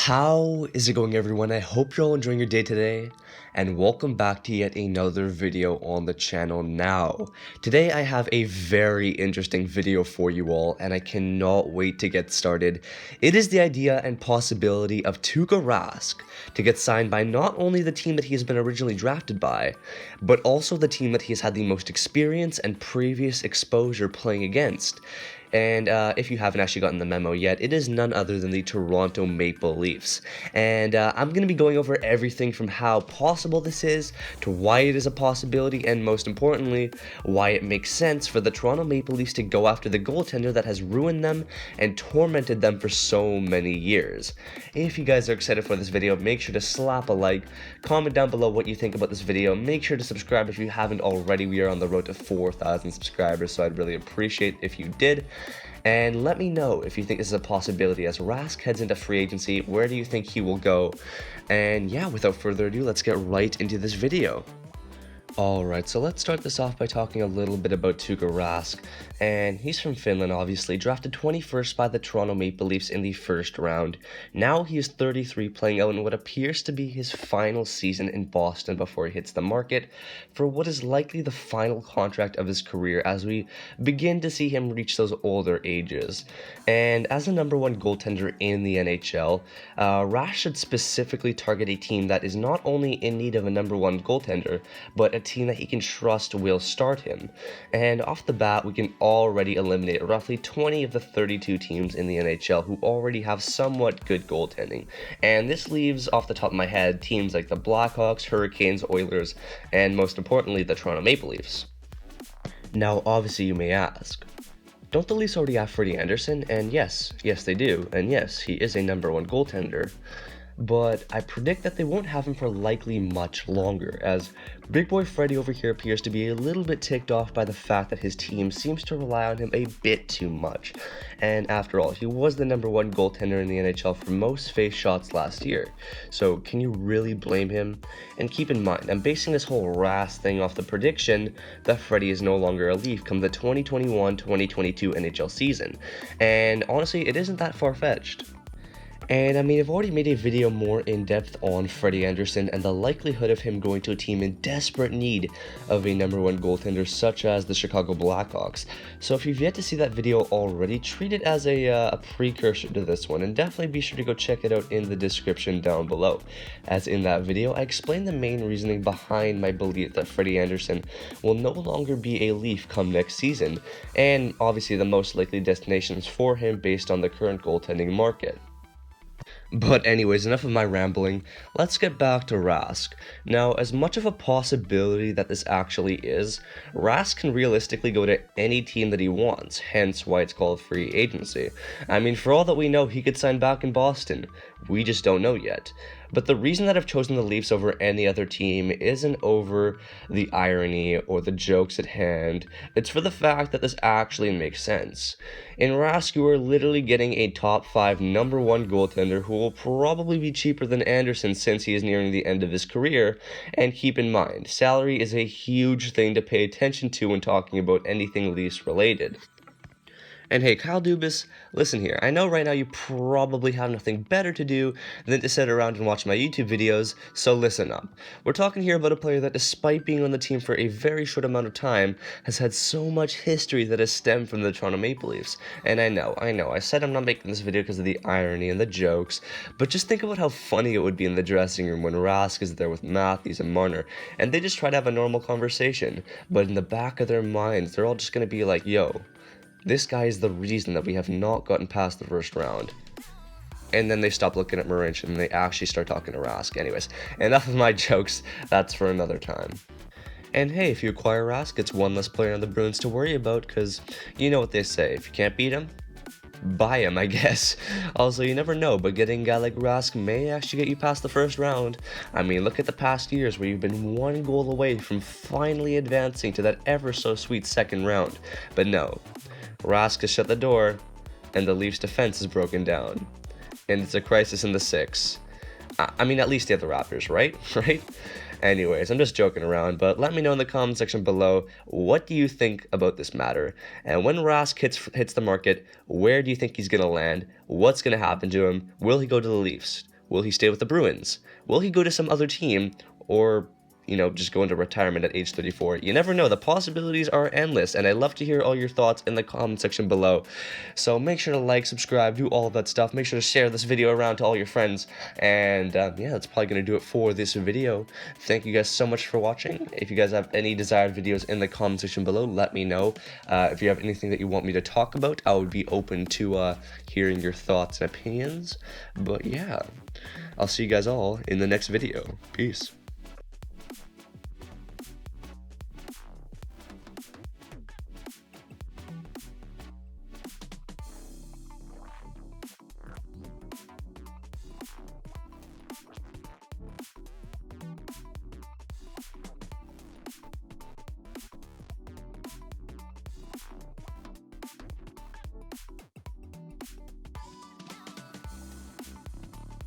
How is it going, everyone? I hope you're all enjoying your day today, and welcome back to yet another video on the channel now. Today I have a very interesting video for you all, and I cannot wait to get started. It is the idea and possibility of Tuukka Rask to get signed by not only the team that he has been originally drafted by, but also the team that he has had the most experience and previous exposure playing against. And if you haven't actually gotten the memo yet, it is none other than the Toronto Maple Leafs. And I'm going to be going over everything from how possible this is, to why it is a possibility, and most importantly, why it makes sense for the Toronto Maple Leafs to go after the goaltender that has ruined them and tormented them for so many years. If you guys are excited for this video, make sure to slap a like, comment down below what you think about this video, make sure to subscribe if you haven't already. We are on the road to 4,000 subscribers, so I'd really appreciate if you did. And let me know if you think this is a possibility as Rask heads into free agency. Where do you think he will go? And yeah, without further ado, let's get right into this video. Alright, so let's start this off by talking a little bit about Tuukka Rask, and he's from Finland obviously, drafted 21st by the Toronto Maple Leafs in the first round. Now he is 33, playing out in what appears to be his final season in Boston before he hits the market for what is likely the final contract of his career as we begin to see him reach those older ages. And as a number one goaltender in the NHL, Rask should specifically target a team that is not only in need of a number one goaltender, but a team that he can trust will start him. And off the bat, we can already eliminate roughly 20 of the 32 teams in the NHL who already have somewhat good goaltending. And this leaves, off the top of my head, teams like the Blackhawks, Hurricanes, Oilers, and most importantly, the Toronto Maple Leafs. Now, obviously, you may ask, don't the Leafs already have Freddie Andersen? And yes, they do. And yes, he is a number one goaltender. But I predict that they won't have him for likely much longer, as big boy Freddie over here appears to be a little bit ticked off by the fact that his team seems to rely on him a bit too much. And after all, he was the number one goaltender in the NHL for most face shots last year, so can you really blame him? And keep in mind, I'm basing this whole Rask thing off the prediction that Freddie is no longer a Leaf come the 2021-2022 NHL season, and honestly, it isn't that far-fetched. And I mean, I've already made a video more in-depth on Freddie Andersen and the likelihood of him going to a team in desperate need of a number one goaltender such as the Chicago Blackhawks. So if you've yet to see that video already, treat it as a precursor to this one, and definitely be sure to go check it out in the description down below. As in that video, I explained the main reasoning behind my belief that Freddie Andersen will no longer be a Leaf come next season, and obviously the most likely destinations for him based on the current goaltending market. But anyways, enough of my rambling, let's get back to Rask. Now, as much of a possibility that this actually is, Rask can realistically go to any team that he wants, hence why it's called free agency. I mean, for all that we know, he could sign back in Boston. We just don't know yet. But the reason that I've chosen the Leafs over any other team isn't over the irony or the jokes at hand, it's for the fact that this actually makes sense. In Rask, you are literally getting a top 5 number one goaltender who will probably be cheaper than Andersen since he is nearing the end of his career, and keep in mind, salary is a huge thing to pay attention to when talking about anything Leafs related. And hey, Kyle Dubas, listen here, I know right now you probably have nothing better to do than to sit around and watch my YouTube videos, so listen up. We're talking here about a player that, despite being on the team for a very short amount of time, has had so much history that has stemmed from the Toronto Maple Leafs. And I know, I said I'm not making this video because of the irony and the jokes, but just think about how funny it would be in the dressing room when Rask is there with Matthews and Marner, and they just try to have a normal conversation, but in the back of their minds, they're all just going to be like, yo, this guy is the reason that we have not gotten past the first round. And then they stop looking at Marinch and they actually start talking to Rask. Anyways, enough of my jokes, that's for another time. And hey, if you acquire Rask, it's one less player on the Bruins to worry about, because you know what they say, if you can't beat him, buy him, I guess. Also, you never know, but getting a guy like Rask may actually get you past the first round. I mean, look at the past years where you've been one goal away from finally advancing to that ever so sweet second round. But no, Rask has shut the door, and the Leafs' defense is broken down. And it's a crisis in the six. I mean, at least they have the Raptors, right? Right? Anyways, I'm just joking around, but let me know in the comment section below, what do you think about this matter? And when Rask hits the market, where do you think he's going to land? What's going to happen to him? Will he go to the Leafs? Will he stay with the Bruins? Will he go to some other team? Or, you know, just go into retirement at age 34. You never know. The possibilities are endless, and I'd love to hear all your thoughts in the comment section below. So make sure to like, subscribe, do all of that stuff. Make sure to share this video around to all your friends. And yeah, that's probably going to do it for this video. Thank you guys so much for watching. If you guys have any desired videos in the comment section below, let me know. If you have anything that you want me to talk about, I would be open to hearing your thoughts and opinions. But yeah, I'll see you guys all in the next video. Peace.